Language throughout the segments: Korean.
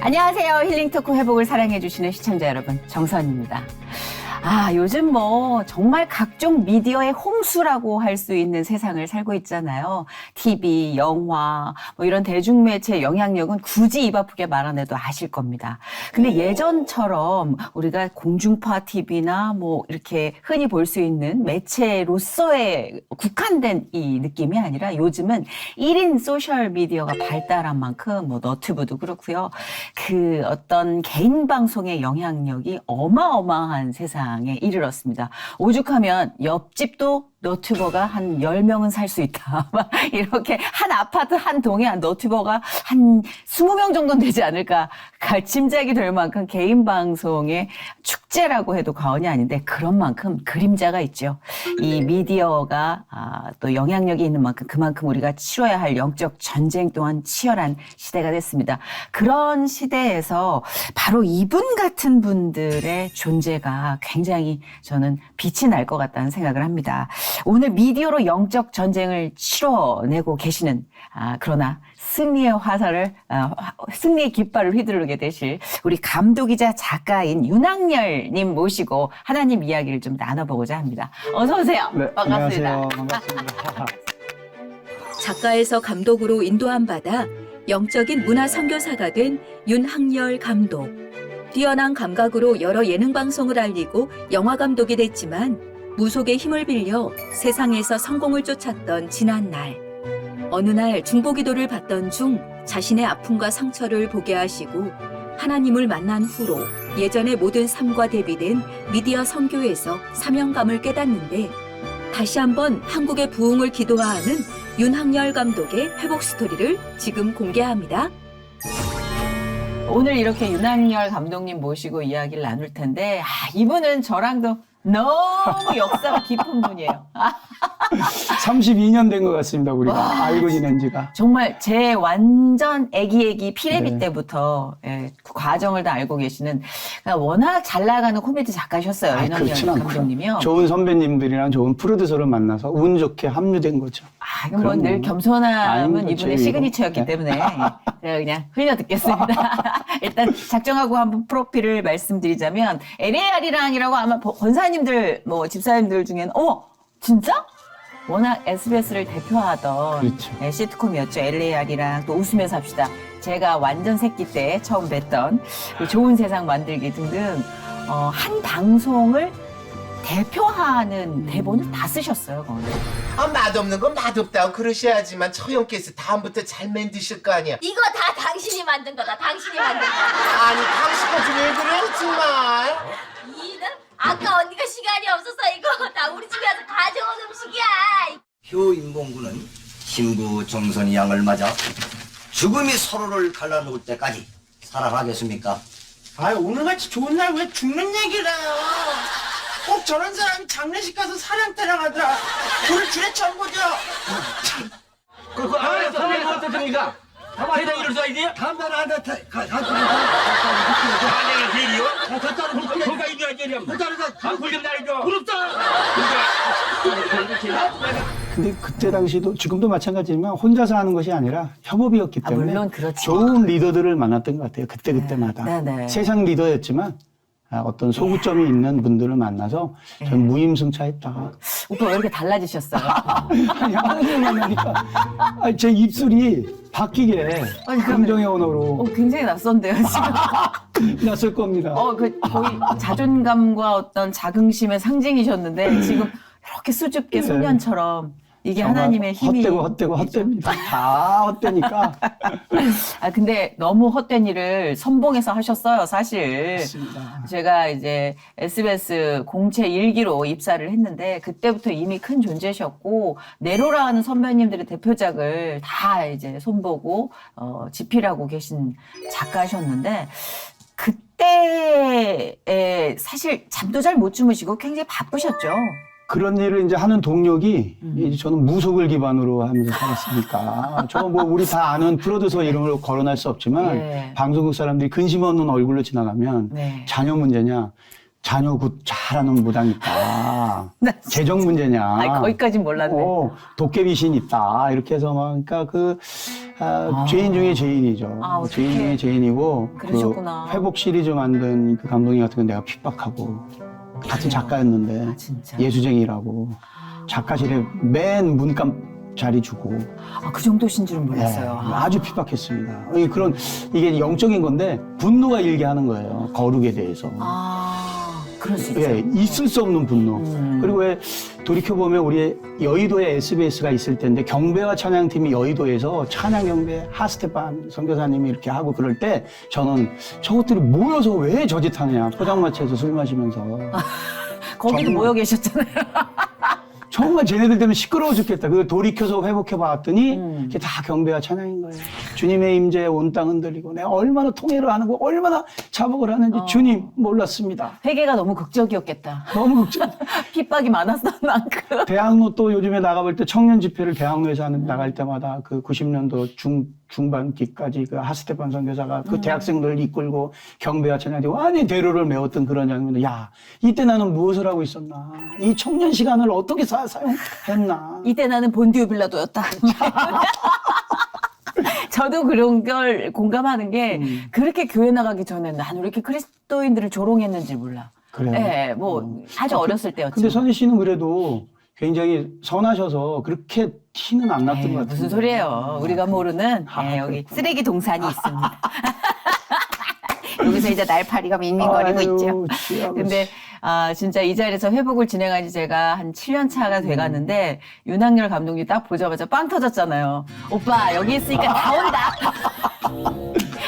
안녕하세요. 힐링토크 회복을 사랑해주시는 시청자 여러분, 정선입니다. 요즘 정말 각종 미디어의 홍수라고 할 수 있는 세상을 살고 있잖아요. TV, 영화, 이런 대중매체의 영향력은 굳이 입 아프게 말 안 해도 아실 겁니다. 근데 예전처럼 우리가 공중파 TV나 이렇게 흔히 볼 수 있는 매체로서의 국한된 이 느낌이 아니라 요즘은 1인 소셜 미디어가 발달한 만큼 너튜브도 그렇고요. 그 어떤 개인 방송의 영향력이 어마어마한 세상에 이르렀습니다. 오죽하면 옆집도 너튜버가 한 10명은 살 수 있다. 이렇게 한 아파트 한 동에 한 너튜버가 한 20명 정도는 되지 않을까 짐작이 될 만큼 개인 방송의 축제라고 해도 과언이 아닌데 그런 만큼 그림자가 있죠. 이 미디어가 또 영향력이 있는 만큼 그만큼 우리가 치러야 할 영적 전쟁 또한 치열한 시대가 됐습니다. 그런 시대에서 바로 이분 같은 분들의 존재가 굉장히 저는 빛이 날 것 같다는 생각을 합니다. 오늘 미디어로 영적 전쟁을 치러내고 계시는 그러나 승리의 화살을 승리의 깃발을 휘두르게 되실 우리 감독이자 작가인 윤학열님 모시고 하나님 이야기를 좀 나눠보고자 합니다. 어서 오세요. 네, 반갑습니다. 안녕하세요. 반갑습니다. 작가에서 감독으로 인도함 받아 영적인 문화 선교사가 된 윤학열 감독. 뛰어난 감각으로 여러 예능 방송을 알리고 영화 감독이 됐지만 무속의 힘을 빌려 세상에서 성공을 쫓았던 지난 날. 어느 날 중보기도를 받던 중 자신의 아픔과 상처를 보게 하시고 하나님을 만난 후로 예전의 모든 삶과 대비된 미디어 선교에서 사명감을 깨닫는데 다시 한번 한국의 부흥을 기도하는 윤학열 감독의 회복 스토리를 지금 공개합니다. 오늘 이렇게 윤학열 감독님 모시고 이야기를 나눌 텐데 이분은 저랑도 너무 역사가 깊은 분이에요. 32년 된 것 같습니다. 우리가 알고 지낸 지가. 정말 제 완전 애기 피레비 네. 때부터 그 과정을 다 알고 계시는 워낙 잘 나가는 코미디 작가셨어요. 윤학열 그렇진 않고요. 감독님이요. 좋은 선배님들이랑 좋은 프로듀서를 만나서 운 좋게 합류된 거죠. 이건 뭐 늘 겸손함은 아닙니다. 이분의 시그니처였기 네. 때문에 제가 그냥 흘려 듣겠습니다. 일단 작정하고 한번 프로필을 말씀드리자면 LAR이랑이라고 아마 권사님들 집사님들 중에는 진짜? 워낙 SBS를 대표하던 그렇죠. 시트콤이었죠. LAR이랑 또 웃으면서 합시다. 제가 완전 새끼 때 처음 뵀던 그 좋은 세상 만들기 등등 한 방송을 대표하는 대본을 다 쓰셨어요. 거기. 맛없는 건 맛없다고 그러셔야지만 처형께서 다음부터 잘 만드실 거 아니야. 이거 다 당신이 만든 거다. 당신이 만든 거다. 아니 당신까지 왜 그래요 정말. 이는 아까 언니가 시간이 없어서 이거 다 우리 집에 와서 가져온 음식이야. 효인봉군은 신부 정선이 양을 맞아 죽음이 서로를 갈라놓을 때까지 살아가겠습니까? 오늘같이 좋은 날 왜 죽는 얘기를 해요? 꼭 저런 사람이 장례식 가서 사냥 타령하더라. 불을 줄에 쳐보죠. 그거 알아서 선생님 어떻습니까? 대장 이럴 수 있지? 간단하다. 아내가 대리요? 그가 이겨야 되려. 불좀 날려줘. 부럽다. 근데 그때 당시도 지금도 마찬가지지만 혼자서 하는 것이 아니라 협업이었기 때문에 물론 그렇죠. 좋은 리더들을 만났던 것 같아요. 그때마다. 네네. 세상 리더였지만 어떤 소구점이 있는 분들을 만나서 전 무임승차했다. 오빠 왜 이렇게 달라지셨어요? 아니, 하나님 만나니까 제 입술이 바뀌게 긍정의 언어로 굉장히 낯선데요, 지금. 났을 겁니다. 거의 자존감과 어떤 자긍심의 상징이셨는데 지금 이렇게 수줍게 네. 소년처럼 이게 정말 하나님의 힘이 헛되입니다. 다 헛되니까. 근데 너무 헛된 일을 선봉해서 하셨어요, 사실. 맞습니다. 제가 이제 SBS 공채 1기로 입사를 했는데 그때부터 이미 큰 존재셨고 네로라는 선배님들의 대표작을 다 이제 손보고 집필하고 계신 작가셨는데 그때에 사실 잠도 잘 못 주무시고 굉장히 바쁘셨죠. 그런 일을 이제 하는 동력이 이제 저는 무속을 기반으로 하면서 살았으니까 저 우리 다 아는 프로듀서 이름을 거론할 수 없지만 예. 방송국 사람들이 근심 없는 얼굴로 지나가면 네. 자녀 문제냐 자녀 굿 잘하는 무당 있다. 나 재정 문제냐. 아이, 거기까진 몰랐네. 도깨비신 있다. 이렇게 해서 막, 그러니까 죄인 중에 죄인이죠. 아, 어떡해. 죄인 중에 죄인이고, 그러셨구나. 회복 시리즈 만든 그 감독님 같은 건 내가 핍박하고, 같은 작가였는데, 아, 진짜. 예수쟁이라고, 작가실에 맨 문감 자리 주고, 아, 그 정도신 줄은 몰랐어요. 네, 아주 핍박했습니다. 이게 영적인 건데, 분노가 일게 하는 거예요. 거룩에 대해서. 그럴 수 있죠. 예, 있을 수 없는 분노. 음. 그리고 왜 돌이켜보면 우리 여의도에 SBS가 있을 텐데 경배와 찬양팀이 여의도에서 찬양 경배 하스테판 선교사님이 이렇게 하고 그럴 때 저는 저것들이 모여서 왜 저짓 하느냐. 포장마차에서 술 마시면서. 거기도 정말- 모여 계셨잖아요. 정말 쟤네들 때문에 시끄러워 죽겠다. 그걸 돌이켜서 회복해 봤더니 이게 다 경배와 찬양인 거예요. 주님의 임재에 온 땅 흔들리고 내가 얼마나 통회를 하는 거 얼마나 자복을 하는지 주님 몰랐습니다. 회개가 너무 극적이었겠다. 너무 걱정. 핍박이 많았던 만큼. 대학로 또 요즘에 나가볼 때 청년 집회를 대학로에서 나갈 때마다 그 90년도 중반기까지 그 하스테판 선교사가 그 대학생들을 이끌고 경배와 찬양이 완전히 대로를 메웠던 그런 장면들. 야, 이때 나는 무엇을 하고 있었나? 이 청년 시간을 어떻게 사용했나? 이때 나는 본디오 빌라도였다. 저도 그런 걸 공감하는 게 그렇게 교회 나가기 전에 난 왜 이렇게 그리스도인들을 조롱했는지 몰라. 그래요. 네, 뭐 아주 어렸을 때였죠. 근데 선희 씨는 그래도 굉장히 선하셔서 그렇게 티는 안 났던 에이, 것 같아요. 무슨 소리예요. 우리가 모르는 여기 그렇구나. 쓰레기 동산이 있습니다. 여기서 이제 날파리가 밍밍거리고 있죠. 근데 진짜 이 자리에서 회복을 진행한 지 제가 한 7년 차가 돼가는데 윤학열 감독님 딱 보자마자 빵 터졌잖아요. 오빠 여기 있으니까 다 온다.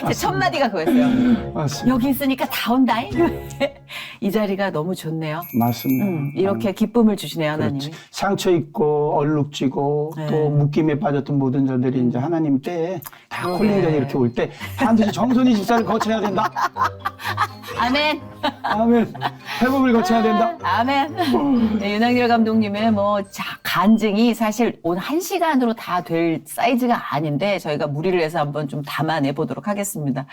제 첫 마디가 그거였어요. 맞습니다. 여기 있으니까 다 온다. 이 자리가 너무 좋네요. 맞습니다. 이렇게 기쁨을 주시네요, 하나님이. 그렇지. 상처 있고 얼룩지고 네. 또 묶임에 빠졌던 모든 자들이 이제 하나님 때에 다 그러게. 콜링전이 이렇게 올 때 반드시 정선이 집사를 거쳐야 된다. 아멘. 아멘. 회복을 거쳐야 된다. 아멘. 네, 윤학열 감독님의 간증이 사실 오늘 1시간으로 다 될 사이즈가 아닌데 저희가 무리를 해서 한번 좀 담아내 보도록 하겠습니다.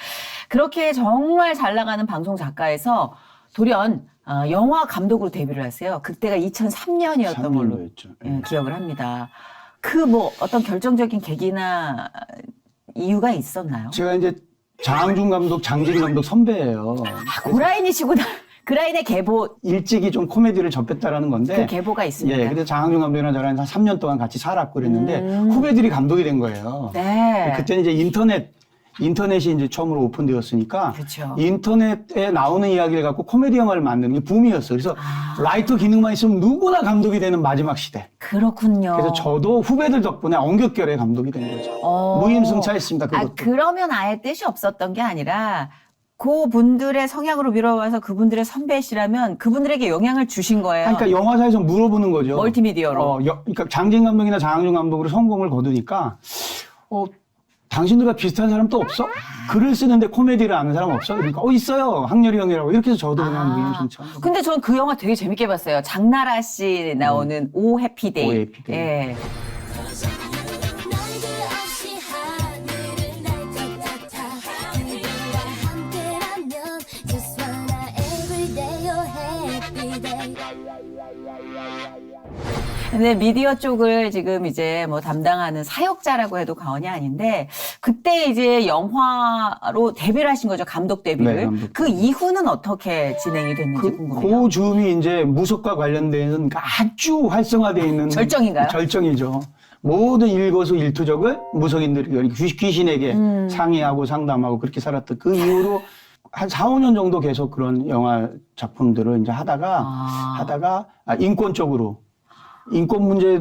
그렇게 정말 잘 나가는 방송 작가에서 돌연 영화 감독으로 데뷔를 하세요. 그때가 2003년이었던 걸로 3년도였죠. 예, 기억을 합니다. 그 어떤 결정적인 계기나 이유가 있었나요? 제가 이제 장항준 감독, 장진 감독 선배예요. 그 라인이시구나. 그 라인의 계보, 일찍이 좀 코미디를 접했다라는 건데. 그 계보가 있습니다. 예, 그래서 장항준 감독이랑 저랑 한 3년 동안 같이 살았고 그랬는데 후배들이 감독이 된 거예요. 네. 그때는 이제 인터넷이 이제 처음으로 오픈되었으니까 그렇죠. 인터넷에 나오는 이야기를 갖고 코미디 영화를 만드는 게 붐이었어요. 그래서 라이터 기능만 있으면 누구나 감독이 되는 마지막 시대. 그렇군요. 그래서 저도 후배들 덕분에 엉겹결에 감독이 된 거죠. 무임승차했습니다. 그것도. 그러면 아예 뜻이 없었던 게 아니라 그 분들의 성향으로 밀어와서 그분들의 선배시라면 그분들에게 영향을 주신 거예요. 그러니까 영화사에서 물어보는 거죠. 멀티미디어로. 그러니까 장진 감독이나 장항준 감독으로 성공을 거두니까 당신들과 비슷한 사람 또 없어? 글을 쓰는데 코미디를 아는 사람 없어? 그러니까 있어요. 항렬이 형이라고. 이렇게 해서 저도 그냥 무임승차. 근데 전 그 영화 되게 재밌게 봤어요. 장나라 씨 나오는 오 해피데이. 오 해피데이. 예. 너희들 없이 하늘을 날타타타 그대와 함께라면 Just wanna everyday your happy day 근데 미디어 쪽을 지금 이제 담당하는 사역자라고 해도 과언이 아닌데 그때 이제 영화로 데뷔를 하신 거죠. 감독 데뷔를. 네, 감독 그 이후는 어떻게 진행이 됐는지 궁금해요. 그 줌이 이제 무속과 관련된 아주 활성화되어 있는 절정인가요? 절정이죠. 모든 일거수일투족을 무속인들이 귀신에게 상의하고 상담하고 그렇게 살았던 그 이후로 한 4, 5년 정도 계속 그런 영화 작품들을 이제 하다가 인권 쪽으로 인권 문제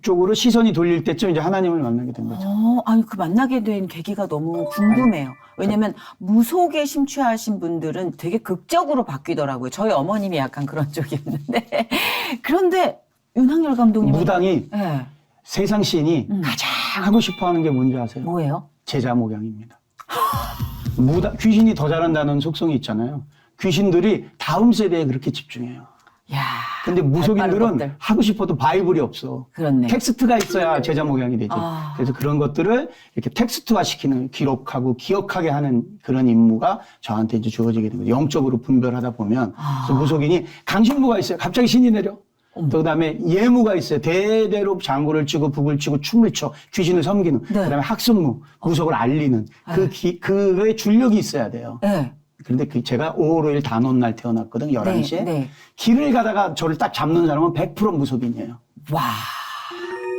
쪽으로 시선이 돌릴 때쯤 이제 하나님을 만나게 된 거죠. 아니 그 만나게 된 계기가 너무 궁금해요. 왜냐면 무속에 심취하신 분들은 되게 극적으로 바뀌더라고요. 저희 어머님이 약간 그런 쪽이었는데 그런데 윤학열 감독님 무당이 네. 세상 시인이 가장 하고 싶어하는 게 뭔지 아세요? 뭐예요? 제자 목양입니다. 귀신이 더 잘한다는 속성이 있잖아요. 귀신들이 다음 세대에 그렇게 집중해요. 야. 근데 발빠른 무속인들은 것들. 하고 싶어도 바이블이 없어. 그렇네. 텍스트가 있어야 제자 목양이 되지. 아. 그래서 그런 것들을 이렇게 텍스트화 시키는, 기록하고 기억하게 하는 그런 임무가 저한테 이제 주어지게 됩니다. 영적으로 분별하다 보면. 그래서 무속인이 강신무가 있어요. 갑자기 신이 내려. 또 그다음에 예무가 있어요. 대대로 장구를 치고 북을 치고 춤을 춰 귀신을 섬기는. 네. 그다음에 학습무, 무속을 알리는 그의 줄력이 있어야 돼요. 네. 그런데 제가 5월 5일 단오는 날 태어났거든. 11시에. 네. 길을 가다가 저를 딱 잡는 사람은 100% 무속인이에요. 와.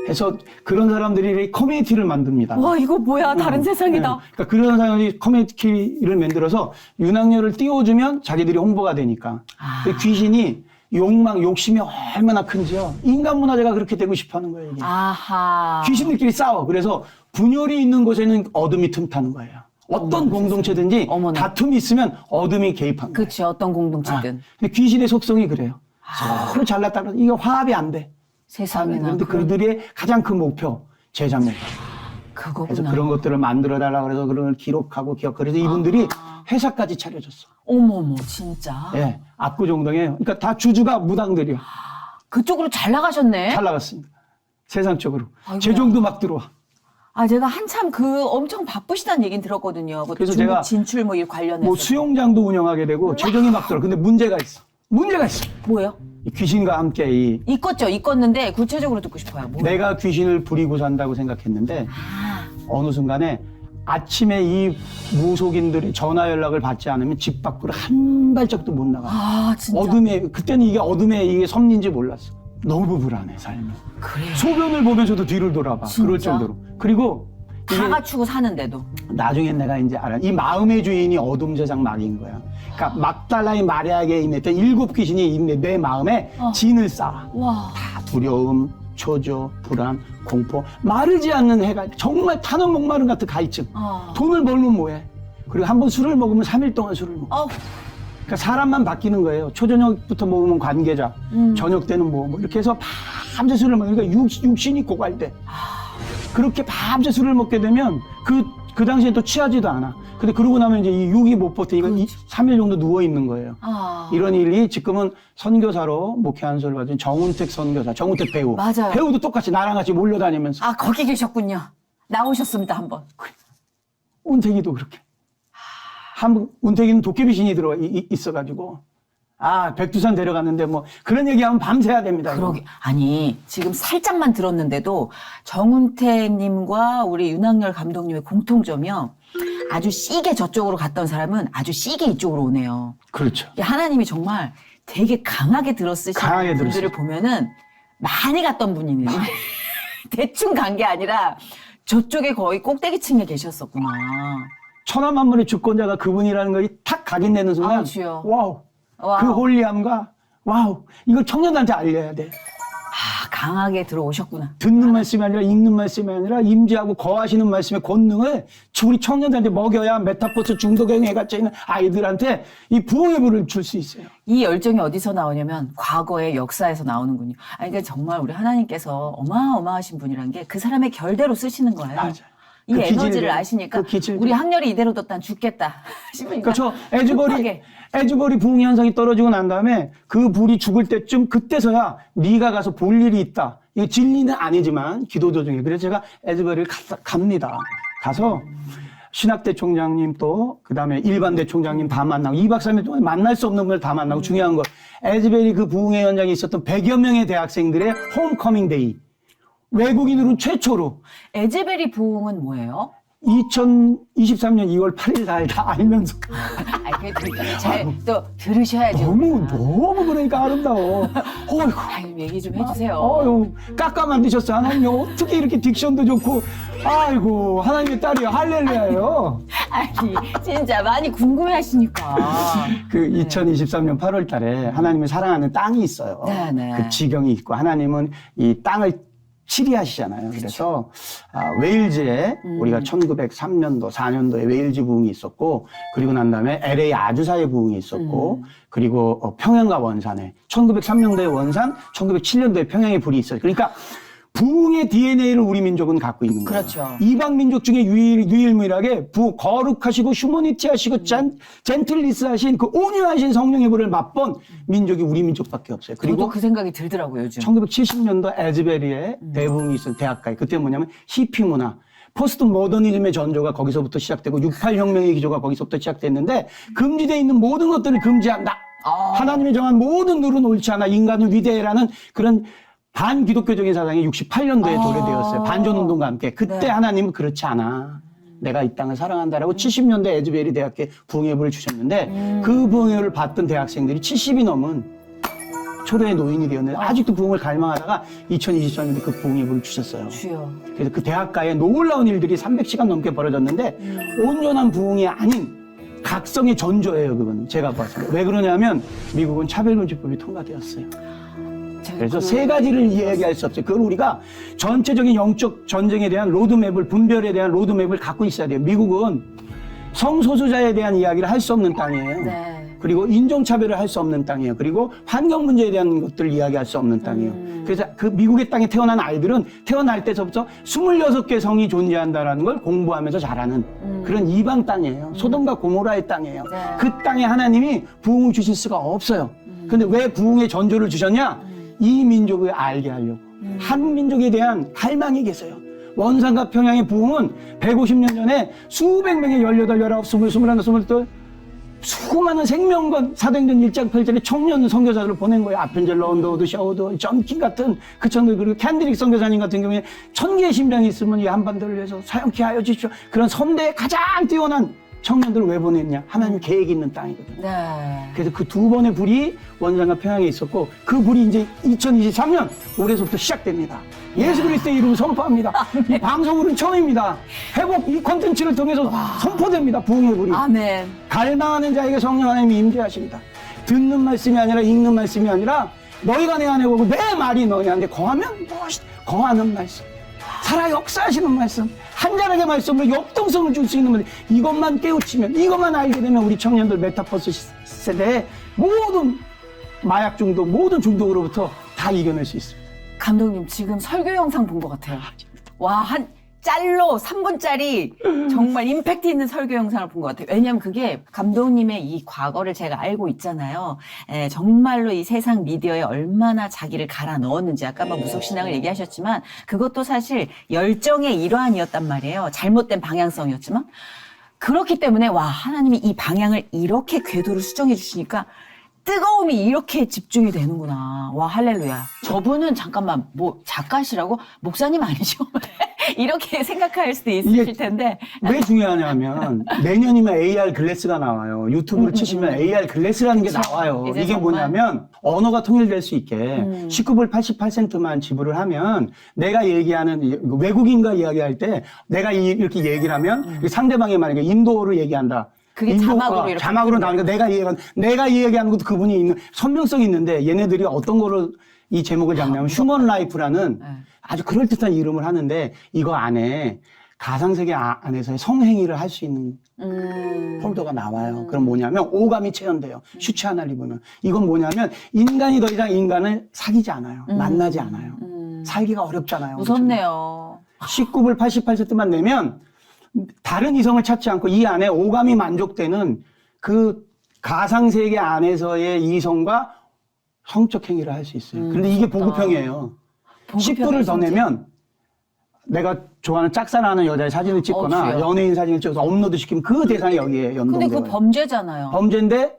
그래서 그런 사람들이 커뮤니티를 만듭니다. 와, 이거 뭐야. 다른 세상이다. 네. 그러니까 그런 사람들이 커뮤니티를 만들어서 윤학열을 띄워주면 자기들이 홍보가 되니까. 근데 귀신이 욕심이 얼마나 큰지요. 인간 문화재가 그렇게 되고 싶어 하는 거예요, 이게. 아하. 귀신들끼리 싸워. 그래서 분열이 있는 곳에는 어둠이 틈타는 거예요. 어떤 공동체든지 어머나. 다툼이 있으면 어둠이 개입한 거예요. 그치, 어떤 공동체든. 근데 귀신의 속성이 그래요. 서로 잘났다 그래서 이거 화합이 안 돼. 세상에나. 그런데 그들의 가장 큰 목표, 제자 목표. 그래서 그거구나. 그런 것들을 만들어달라 그래서 그런 걸 기록하고 그래서 이분들이 회사까지 차려줬어. 어머머, 진짜. 예, 압구정동에. 그러니까 다 주주가 무당들이요. 그쪽으로 잘 나가셨네. 잘 나갔습니다. 세상 쪽으로. 아이고야. 재종도 막 들어와. 아, 제가 한참 엄청 바쁘시다는 얘기는 들었거든요. 뭐 그래서 중국 제가 진출 뭐 이 관련해서. 뭐 수영장도 운영하게 되고 재정이 막 들어. 근데 문제가 있어. 문제가 있어. 뭐예요? 이 귀신과 함께 이뻤는데 구체적으로 듣고 싶어요. 뭐. 내가 귀신을 부리고 산다고 생각했는데 어느 순간에 아침에 이 무속인들이 전화 연락을 받지 않으면 집 밖으로 한 발짝도 못 나가. 아, 진짜. 그때는 이게 어둠에 이게 섭리인지 몰랐어. 너무 불안해, 삶이. 그래. 소변을 보면서도 뒤를 돌아봐. 그럴 진짜? 정도로. 그리고 이게 다 갖추고 사는데도. 나중엔 내가 이제 알아. 이 마음의 주인이 어둠 세상 마귀인 거야. 그러니까 막달라의 마리아에게 임했던 7 귀신이 내 마음에 진을 쌓아. 와. 다 두려움, 초조, 불안, 공포, 마르지 않는 해가 정말 타는 목마름 같은 갈증. 돈을 벌면 뭐해? 그리고 한번 술을 먹으면 3일 동안 술을 먹어. 그러니까 사람만 바뀌는 거예요. 초저녁부터 먹으면 관계자, 저녁 때는 뭐 이렇게 해서 밤새 술을 먹으니까 육신이 고갈돼. 그렇게 밤새 술을 먹게 되면 그 당시에 또 취하지도 않아. 근데 그러고 나면 이제 이 육이 못 버티니까 3일 정도 누워 있는 거예요. 이런 일이 지금은 선교사로 목회하는 소리를 받은 정운택 선교사, 정운택 배우. 맞아요. 배우도 똑같이 나랑 같이 몰려다니면서. 아, 거기 계셨군요. 나오셨습니다, 한번. 운택이도 그렇게. 운택이는 도깨비신이 있어가지고. 백두산 데려갔는데 뭐 그런 얘기하면 밤새야 됩니다. 그러게. 아니, 지금 살짝만 들었는데도 정운택님과 우리 윤학열 감독님의 공통점이요. 아주 시게 저쪽으로 갔던 사람은 아주 시게 이쪽으로 오네요. 그렇죠. 하나님이 정말 되게 강하게 들어쓰시는 강하게 분들을 들었어요. 보면은 많이 갔던 분이네. 대충 간 게 아니라 저쪽에 거의 꼭대기층에 계셨었구나. 천하만물의 주권자가 그분이라는 것이 탁 각인되는 순간. 주여. 와우. 와우. 그 홀리함과 와우. 이걸 청년들한테 알려야 돼. 강하게 들어오셨구나. 듣는 말씀이 아니라 읽는 말씀이 아니라 임재하고 거하시는 말씀의 권능을 우리 청년들한테 먹여야 메타버스 중독에 갇혀 있는 아이들한테 이 부흥의 불을 줄 수 있어요. 이 열정이 어디서 나오냐면 과거의 역사에서 나오는군요. 그러니까 정말 우리 하나님께서 어마어마하신 분이란 게 그 사람의 결대로 쓰시는 거예요. 맞아요. 이 그 에너지를 기질대로, 아시니까 그 기질대로. 우리 학렬이 이대로 뒀단 죽겠다 싶으니까 그러니까 저 급하게. 에즈버리 부흥 현상이 떨어지고 난 다음에 그 불이 죽을 때쯤 그때서야 네가 가서 볼 일이 있다. 이거 진리는 아니지만 기도 도중에. 그래서 제가 에즈버리를 갑니다. 가서 신학대 총장님 또 그다음에 일반대 총장님 다 만나고 2박 3일 동안 만날 수 없는 분들 다 만나고 중요한 거 에즈베리 그 부흥회 현장에 있었던 100여 명의 대학생들의 홈커밍 데이. 외국인으로 최초로. 에즈베리 부흥은 뭐예요? 2023년 2월 8일 날 다 알면서 잘 또 들으셔야죠. 너무 그러니까 아름다워. 어이구. 아유, 얘기 좀 해주세요. 어휴, 깎아 만드셨어. 하나님 어떻게 이렇게 딕션도 좋고. 아이고, 하나님의 딸이요. 할렐루야요. 아니, 진짜 많이 궁금해하시니까. 그 2023년 8월 달에 하나님을 사랑하는 땅이 있어요. 네네. 그 지경이 있고 하나님은 이 땅을 치리하시잖아요. 그래서 웨일즈에 우리가 1903년도, 4년도에 웨일즈 부흥이 있었고, 그리고 난 다음에 LA 아주사의 부흥이 있었고, 그리고 평양과 원산에 1903년도에 원산, 1907년도에 평양의 불이 있어요. 그러니까 부흥의 DNA를 우리 민족은 갖고 있는 거예요. 그렇죠. 이방 민족 중에 유일무이하게 거룩하시고 휴머니티하시고 젠틀리스하신 그 온유하신 성령의 불을 맛본 민족이 우리 민족밖에 없어요. 저도 그리고 그 생각이 들더라고요, 요즘. 1970년도 에즈베리에 대부흥이 있어요. 대학가에. 그때 뭐냐면 히피 문화. 포스트 모더니즘의 전조가 거기서부터 시작되고 68혁명의 기조가 거기서부터 시작됐는데 금지되어 있는 모든 것들을 금지한다. 하나님이 정한 모든 룰은 옳지 않아. 인간은 위대해라는 그런 반기독교적인 사상이 68년도에 도래되었어요. 반전운동과 함께. 그때 네. 하나님은 그렇지 않아. 내가 이 땅을 사랑한다라고 70년대 에즈베리 대학에 부흥의 불을 주셨는데 그 부흥의 불을 받던 대학생들이 70이 넘은 초래의 노인이 되었는데 아직도 부흥을 갈망하다가 2023년에 그 부흥의 불을 주셨어요. 주여. 그래서 그 대학가에 놀라운 일들이 300시간 넘게 벌어졌는데 온전한 부흥이 아닌 각성의 전조예요. 그건 제가 봤을 때. 왜 그러냐면 미국은 차별금지법이 통과되었어요. 그래서 세 가지를 이야기할 수 없어요. 그걸 우리가 전체적인 영적 전쟁에 대한 로드맵을, 분별에 대한 로드맵을 갖고 있어야 돼요. 미국은 성소수자에 대한 이야기를 할 수 없는 땅이에요. 네. 그리고 인종차별을 할 수 없는 땅이에요. 그리고 환경 문제에 대한 것들을 이야기할 수 없는 땅이에요. 그래서 그 미국의 땅에 태어난 아이들은 태어날 때서부터 26개 성이 존재한다는 걸 공부하면서 자라는 그런 이방 땅이에요. 소돔과 고모라의 땅이에요. 네. 그 땅에 하나님이 부흥을 주실 수가 없어요. 근데 왜 부흥의 전조를 주셨냐? 이 민족을 알게 하려고. 한 민족에 대한 갈망이 계세요. 원산과 평양의 부흥은 150년 전에 수백 명의 18, 19, 20, 21, 22 수많은 생명건 사도행전 1장 8절에 청년 선교사들을 보낸 거예요. 아펜젤러, 언더우드, 샤워드, 전킹 같은 그 청년, 그리고 캔드릭 선교사님 같은 경우에 1000개의 심장이 있으면 이 한반도를 위해서 사용케 하여 주십시오. 그런 선대에 가장 뛰어난 청년들을 왜 보냈냐? 하나님 계획이 있는 땅이거든요. 네. 그래서 그 두 번의 불이 원산과 평양에 있었고 그 불이 이제 2023년 올해서부터 시작됩니다. 예수 그리스도의 이름을 선포합니다. 이 방송으로는 처음입니다. 회복 이 콘텐츠를 통해서 선포됩니다. 부흥의 불이. 아멘. 갈망하는 자에게 성령 하나님이 임재하십니다. 듣는 말씀이 아니라 읽는 말씀이 아니라 너희가 내 안에 오고 내 말이 너희한테 거하면 무엇이 거하는 말씀. 살아 역사하시는 말씀. 한 자락의 말씀으로 역동성을 줄 수 있는 말씀. 이것만 깨우치면 이것만 알게 되면 우리 청년들 메타버스 세대의 모든 마약 중독, 모든 중독으로부터 다 이겨낼 수 있습니다. 감독님, 지금 설교 영상 본 것 같아요. 와, 한 짤로 3분짜리 정말 임팩트 있는 설교 영상을 본 것 같아요. 왜냐하면 그게 감독님의 이 과거를 제가 알고 있잖아요. 정말로 이 세상 미디어에 얼마나 자기를 갈아 넣었는지 아까 뭐 무속신앙을 얘기하셨지만 그것도 사실 열정의 일환이었단 말이에요. 잘못된 방향성이었지만 그렇기 때문에 와, 하나님이 이 방향을 이렇게 궤도를 수정해 주시니까 뜨거움이 이렇게 집중이 되는구나. 와, 할렐루야. 저분은 잠깐만, 뭐, 작가시라고? 목사님 아니죠? 이렇게 생각할 수도 있으실 텐데. 왜 중요하냐면 내년이면 AR 글래스가 나와요. 유튜브를 치시면 AR 글래스라는 게 나와요. 이제 이게 정말. 뭐냐면 언어가 통일될 수 있게 19불 88센트만 지불을 하면 내가 얘기하는 외국인과 이야기할 때 내가 이렇게 얘기를 하면 상대방이 만약에 인도어를 얘기한다. 그게 자막으로 이렇게 자막으로 나오니까 내가 얘기하는 것도 그분이 있는 선명성이 있는데 얘네들이 어떤 거로 이 제목을 잡냐면 휴먼 라이프라는 아주 그럴듯한 이름을 하는데 이거 안에 가상세계 안에서의 성행위를 할 수 있는 폴더가 나와요. 그럼 뭐냐면 오감이 체현돼요. 슈츠 하나를 입으면. 이건 뭐냐면 인간이 더 이상 인간을 사귀지 않아요. 만나지 않아요. 살기가 어렵잖아요. 무섭네요. 19불 88세트만 내면 다른 이성을 찾지 않고 이 안에 오감이 만족되는 그 가상세계 안에서의 이성과 성적 행위를 할 수 있어요. 그런데 이게 보급형이에요. 10불을 더 내면 내가 좋아하는 짝사랑하는 여자의 사진을 찍거나 주여. 연예인 사진을 찍어서 업로드 시키면 그 대상이 여기에 근데 연동돼요. 그 범죄잖아요. 범죄인데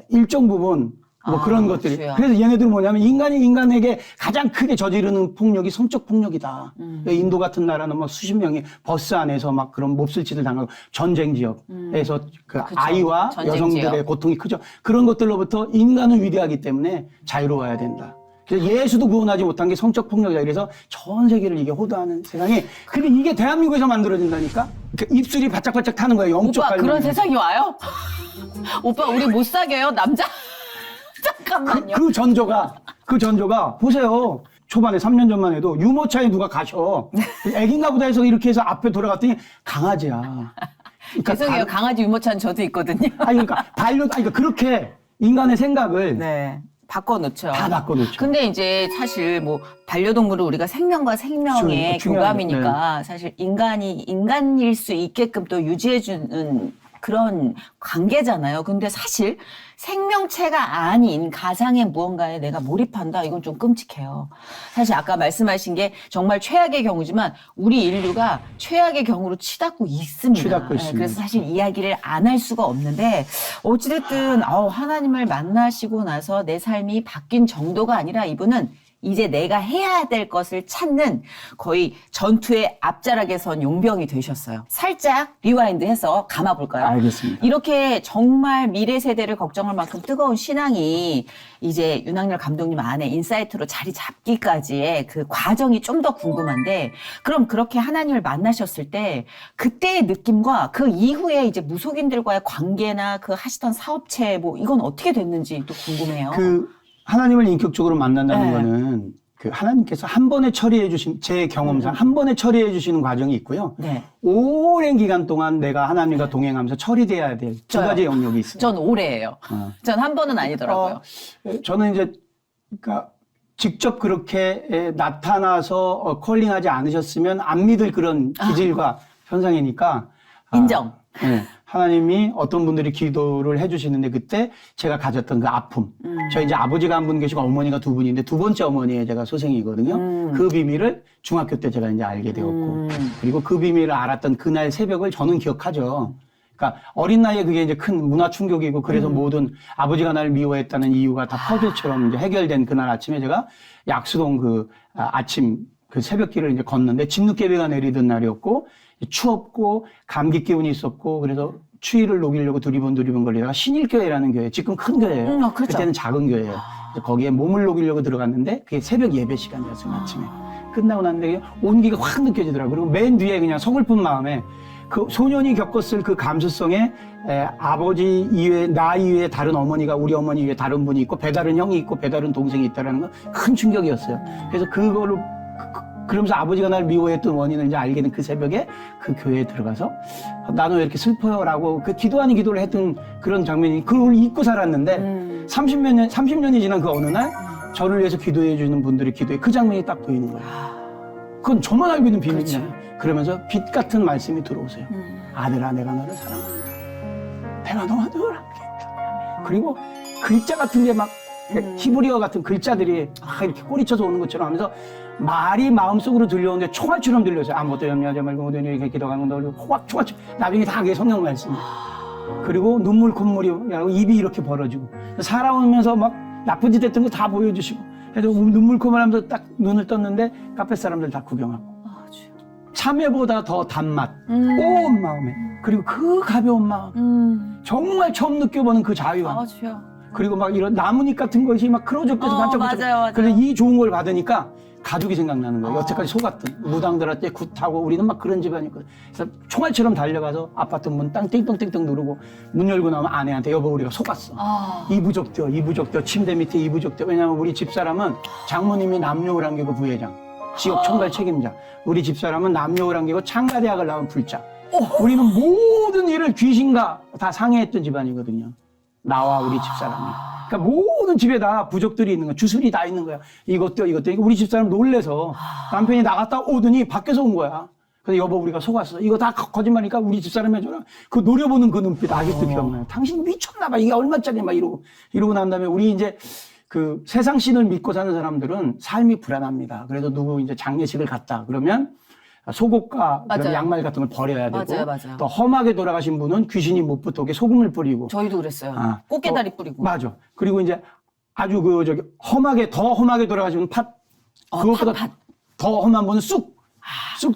일정 부분 뭐 그런 것들이. 주여. 그래서 얘네들은 뭐냐면 인간이 인간에게 가장 크게 저지르는 폭력이 성적 폭력이다. 인도 같은 나라는 막 수십 명이 버스 안에서 막 그런 몹쓸 짓을 당하고 전쟁 지역에서 그 그쵸. 아이와 전쟁 여성들의 지역. 고통이 크죠. 그런 것들로부터 인간은 위대하기 때문에 자유로워야 된다. 그래서 예수도 구원하지 못한 게 성적 폭력이다. 그래서 전 세계를 이게 호도하는 세상이. 근데 이게 대한민국에서 만들어진다니까? 그 입술이 바짝바짝 타는 거예요. 영적 오빠, 그런 갈망이. 세상이 와요? 오빠, 우리 못 사겨요, 남자? 잠깐만요. 그 전조가 보세요. 초반에 3년 전만 해도 유모차에 누가 가셔. 애긴가 보다 해서 이렇게 해서 앞에 돌아갔더니 강아지야. 그러니까 죄송해요. 강아지 유모차는 저도 있거든요. 그러니까 그러니까 그렇게 인간의 생각을 네. 바꿔놓죠. 다 바꿔놓죠. 근데 이제 사실 뭐 반려동물은 우리가 생명과 생명의 중요하죠. 교감이니까 사실 인간이 인간일 수 있게끔 또 유지해주는 그런 관계잖아요. 근데 사실 생명체가 아닌 가상의 무언가에 내가 몰입한다? 이건 좀 끔찍해요. 사실 아까 말씀하신 게 정말 최악의 경우지만 우리 인류가 최악의 경우로 치닫고 있습니다. 치닫고 네, 있습니다. 그래서 사실 이야기를 안 할 수가 없는데 어찌됐든 하나님을 만나시고 나서 내 삶이 바뀐 정도가 아니라 이분은 이제 내가 해야 될 것을 찾는 거의 전투의 앞자락에 선 용병이 되셨어요. 살짝 리와인드해서 감아볼까요? 알겠습니다. 이렇게 정말 미래 세대를 걱정할 만큼 뜨거운 신앙이 이제 윤학열 감독님 안에 인사이트로 자리 잡기까지의 그 과정이 좀 더 궁금한데, 그럼 그렇게 하나님을 만나셨을 때 그때의 느낌과 그 이후에 이제 무속인들과의 관계나 그 하시던 사업체 뭐 이건 어떻게 됐는지 또 궁금해요. 하나님을 인격적으로 만난다는 네. 거는 하나님께서 한 번에 처리해 주신, 제 경험상 한 번에 처리해 주시는 과정이 있고요. 네. 오랜 기간 동안 내가 하나님과 동행하면서 처리돼야 될 두 저요. 가지 영역이 있어요. 전 올해예요. 전 한 번은 아니더라고요. 저는 이제, 그러니까 직접 그렇게 나타나서 콜링하지 않으셨으면 안 믿을 그런 기질과 현상이니까. 인정. 네. 하나님이 어떤 분들이 기도를 해주시는데 그때 제가 가졌던 그 아픔. 저희 이제 아버지가 한 분 계시고 어머니가 두 분인데 두 번째 어머니의 제가 소생이거든요. 그 비밀을 중학교 때 제가 이제 알게 되었고. 그리고 그 비밀을 알았던 그날 새벽을 저는 기억하죠. 그러니까 어린 나이에 그게 이제 큰 문화 충격이고 그래서 모든 아버지가 나를 미워했다는 이유가 다 퍼즐처럼 이제 해결된 그날 아침에 제가 약수동 아침 그 새벽길을 이제 걷는데 진눈깨비가 내리던 날이었고 추웠고 감기 기운이 있었고 그래서 추위를 녹이려고 두리번 걸리다가 신일교회라는 교회, 지금 큰 교회예요. 그렇죠. 그때는 작은 교회예요. 그래서 거기에 몸을 녹이려고 들어갔는데 그게 새벽 예배 시간이었어요. 아침에. 끝나고 났는데 온기가 확 느껴지더라고요. 그리고 맨 뒤에 그냥 서글픈 마음에 그 소년이 겪었을 그 감수성에 아버지 이외에 나 이외에 다른 어머니가 우리 어머니 이외에 다른 분이 있고 배다른 형이 있고 배다른 동생이 있다라는 건 큰 충격이었어요. 그래서 그거를 그러면서 아버지가 날 미워했던 원인을 이제 알게 된 그 새벽에 그 교회에 들어가서 나는 왜 이렇게 슬퍼요? 라고 그 기도 아닌 기도를 했던 그런 장면이 그걸 잊고 살았는데 30년이 지난 그 어느 날 저를 위해서 기도해 주는 분들의 기도에 그 장면이 딱 보이는 거예요. 그건 저만 알고 있는 비밀이잖아요. 그러면서 빛 같은 말씀이 들어오세요. 아들아, 내가 너를 사랑한다. 내가 너와 늘 함께했다. 그리고 글자 같은 게 막 히브리어 같은 글자들이 막 이렇게 꼬리쳐서 오는 것처럼 하면서 말이 마음속으로 들려오는데 총알처럼 들렸어요. 아무것도 염려하지 말고 모든 일에 기도하는 거 호박 총알처럼 나중에 다 그게 성경 말씀이에요. 그리고 눈물 콧물이 입이 이렇게 벌어지고 살아오면서 막 나쁜 짓 했던 거 다 보여주시고 그래서 눈물 콧물 하면서 딱 눈을 떴는데 카페 사람들 다 구경하고 참외보다 더 단맛 온 마음에 그리고 그 가벼운 마음 정말 처음 느껴보는 그 자유함 그리고 막 이런 나뭇잎 같은 것이 막 크로즈업돼서 반짝반짝. 맞아요. 그래서 이 좋은 걸 받으니까 가족이 생각나는 거예요. 여태까지 속았던 무당들한테 굿하고 우리는 막 그런 집안이거든. 그래서 총알처럼 달려가서 아파트 문 땅 띵똥띵똥 누르고 문 열고 나오면 아내한테 여보 우리가 속았어. 이부적되어 침대 밑에 이부적되어. 왜냐하면 우리 집사람은 장모님이 남녀을 안기고 부회장, 지역 총괄 책임자. 우리 집사람은 남녀을 안기고 창가대학을 나온 불자. 우리는 모든 일을 귀신과 다 상의했던 집안이거든요. 나와 우리 집사람이. 그러니까 모든 집에 다 부족들이 있는 거야. 주술이 다 있는 거야. 이것도. 우리 집사람 놀래서 남편이 나갔다 오더니 밖에서 온 거야. 그래서 여보 우리가 속았어. 이거 다 거짓말이니까 우리 집사람 해줘라. 그 노려보는 그 눈빛 아직도 기억나요. 당신 미쳤나 봐. 이게 얼마짜리 막 이러고 난 다음에 우리 이제 그 세상 신을 믿고 사는 사람들은 삶이 불안합니다. 그래서 누구 이제 장례식을 갔다 그러면 속옷과 그런 양말 같은 걸 버려야 되고 맞아요. 또 험하게 돌아가신 분은 귀신이 못 붙게 소금을 뿌리고 저희도 그랬어요. 꽃게다리 뿌리고. 맞아. 그리고 이제 아주 더 험하게 돌아가신 분은 팥. 그것보다 팥. 더 험한 분은 쑥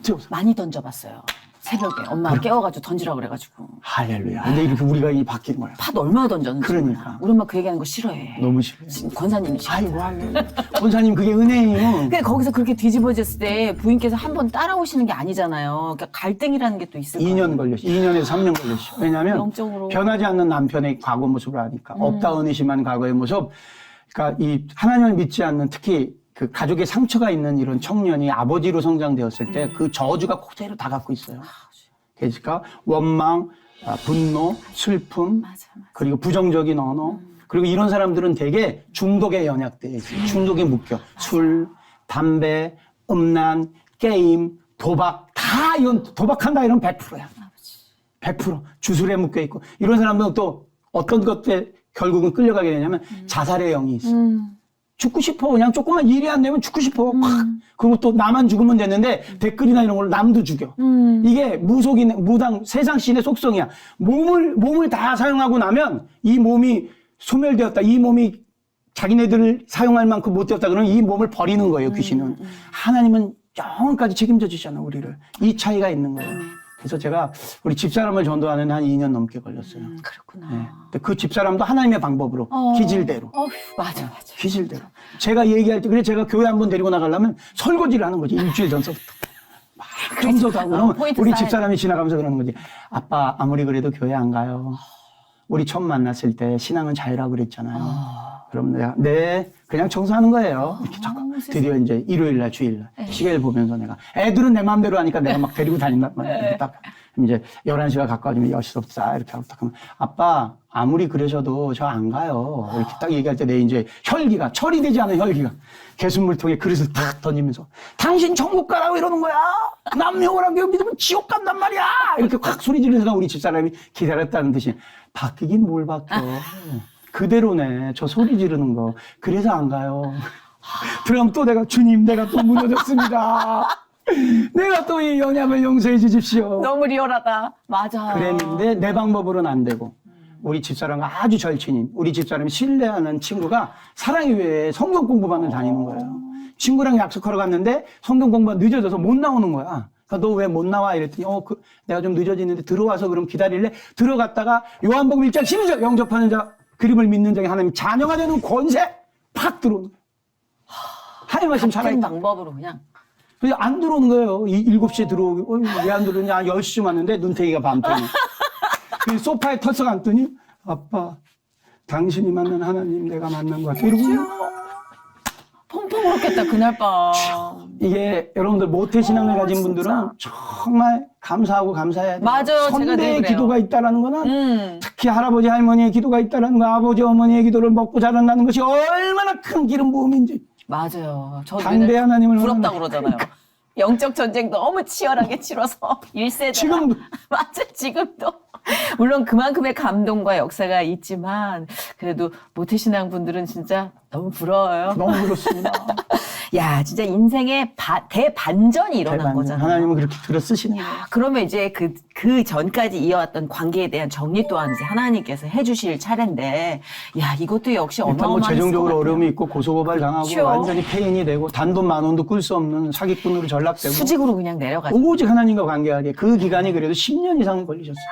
태워서. 많이 던져봤어요. 새벽에 엄마가 깨워가지고 던지라 그래가지고. 할렐루야. 근데 이렇게 우리가 이 바뀐 거야. 팥 얼마나 던졌는지. 그러니까. 몰라. 우리 엄마 그 얘기하는 거 싫어해. 너무 싫어요. 권사님이 싫어. 아이고 할렐루야. 권사님 그게 은혜예요. 근데 거기서 그렇게 뒤집어졌을 때 부인께서 한 번 따라오시는 게 아니잖아요. 그러니까 갈등이라는 게 또 있을 거예요. 2년 걸렸어. 2년에서 3년 걸렸어. 왜냐하면 영적으로. 변하지 않는 남편의 과거 모습을 아니까. 없다 은의심한 과거의 모습. 그러니까 이 하나님을 믿지 않는 특히 그 가족의 상처가 있는 이런 청년이 아버지로 성장되었을 때 그 저주가 그대로 다 갖고 있어요. 그러니까 원망, 분노, 슬픔, 그리고 부정적인 언어. 그리고 이런 사람들은 되게 중독에 연약돼 있어요. 중독에 묶여. 술, 담배, 음란, 게임, 도박 다 이건 도박한다 이런 100%야. 100% 주술에 묶여 있고 이런 사람들은 또 어떤 것에 결국은 끌려가게 되냐면 자살의 영이 있어. 죽고 싶어. 그냥 조금만 일이 안 되면 죽고 싶어. 그리고 또 나만 죽으면 되는데 댓글이나 이런 걸로 남도 죽여. 이게 무당, 세상 신의 속성이야. 몸을 다 사용하고 나면 이 몸이 소멸되었다. 이 몸이 자기네들을 사용할 만큼 못 되었다. 그러면 이 몸을 버리는 거예요, 귀신은. 하나님은 영원까지 책임져 주시잖아, 우리를. 이 차이가 있는 거예요. 그래서 제가 우리 집사람을 전도하는 한 2년 넘게 걸렸어요. 그렇구나. 네. 근데 그 집사람도 하나님의 방법으로 기질대로. 맞아. 기질대로. 제가 얘기할 때, 그래 제가 교회 한번 데리고 나가려면 설거지를 하는 거지. 일주일 전서부터. 막 청소도 하고. 그러면 포인트 우리 쌓아야 집사람이 지나가면서 그러는 거지. 아빠, 아무리 그래도 교회 안 가요. 우리 처음 만났을 때 신앙은 자유라고 그랬잖아요. 그럼 내가, 네, 그냥 청소하는 거예요. 이렇게 자꾸. 드디어 이제 일요일날, 주일날. 시계를 보면서 내가. 애들은 내 마음대로 하니까 내가 막 데리고 다닌단 말이야. 이렇게 딱. 이제 11시가 가까워지면 10시부터 싹 이렇게 하고 딱 하면 아빠, 아무리 그러셔도 저 안 가요. 이렇게 딱 얘기할 때 내 이제 혈기가, 처리되지 않은 혈기가 개순물통에 그릇을 탁 던지면서 당신 천국 가라고 이러는 거야. 남녀란 게 믿으면 지옥 간단 말이야. 이렇게 확 소리 지르면서 우리 집사람이 기다렸다는 듯이 바뀌긴 뭘 바뀌어. 그대로네. 저 소리 지르는 거. 그래서 안 가요. 그럼 또 내가 주님 내가 또 무너졌습니다. 내가 또 이 연약을 용서해 주십시오. 너무 리얼하다. 맞아. 그랬는데 내 방법으로는 안 되고 우리 집사람과 아주 절친인 우리 집사람이 신뢰하는 친구가 사랑의 교회에 성경 공부반을 다니는 거예요. 친구랑 약속하러 갔는데 성경 공부가 늦어져서 못 나오는 거야. 너 왜 못 나와? 이랬더니 내가 좀 늦어지는데 들어와서 그럼 기다릴래? 들어갔다가 요한복음 1장 12절 영접하는 자 그림을 믿는 자에 하나님 자녀가 되는 권세 팍 들어오는 거예요. 하나님 말씀 같은 살아있다. 방법으로 그냥. 그래서 안 들어오는 거예요. 7시에 들어오고, 왜 안 들어오냐? 10시쯤 왔는데, 눈탱이가 밤탱이. 그 소파에 털썩 앉더니, 아빠, 당신이 만난 하나님, 내가 만난 것 같아. 이러고. 펑펑 울었겠다, 그날 밤. 이게 여러분들 모태신앙을 가진 분들은 정말 감사하고 감사해야 돼요. 맞아요. 제가 늘 선대의 그래요. 기도가 있다라는 거는 특히 할아버지, 할머니의 기도가 있다는 거, 아버지, 어머니의 기도를 먹고 자란다는 것이 얼마나 큰 기름 부음인지. 맞아요. 저 당대 맨날 하나님을 부럽다고 원하는 그러잖아요. 영적 전쟁 너무 치열하게 치러서 1세대. 지금도. 맞아, 지금도. 물론 그만큼의 감동과 역사가 있지만 그래도 모태신앙 분들은 진짜 너무 부러워요. 너무 그렇습니다. 야, 진짜 인생의 대반전이 일어난 대반전. 거잖아요. 하나님은 그렇게 들어 쓰시는 거예요. 야, 그러면 이제 그 전까지 이어왔던 관계에 대한 정리 또한 이제 하나님께서 해주실 차례인데, 야, 이것도 역시 일단 뭐 어마어마한 재정적으로 어려움이 있고 고소고발 당하고 그렇죠. 완전히 폐인이 되고 단돈 10,000원도 끌 수 없는 사기꾼으로 전락되고 수직으로 그냥 내려가죠. 오직 하나님과 관계하게 그 기간이 그래도 10년 이상 걸리셨어요.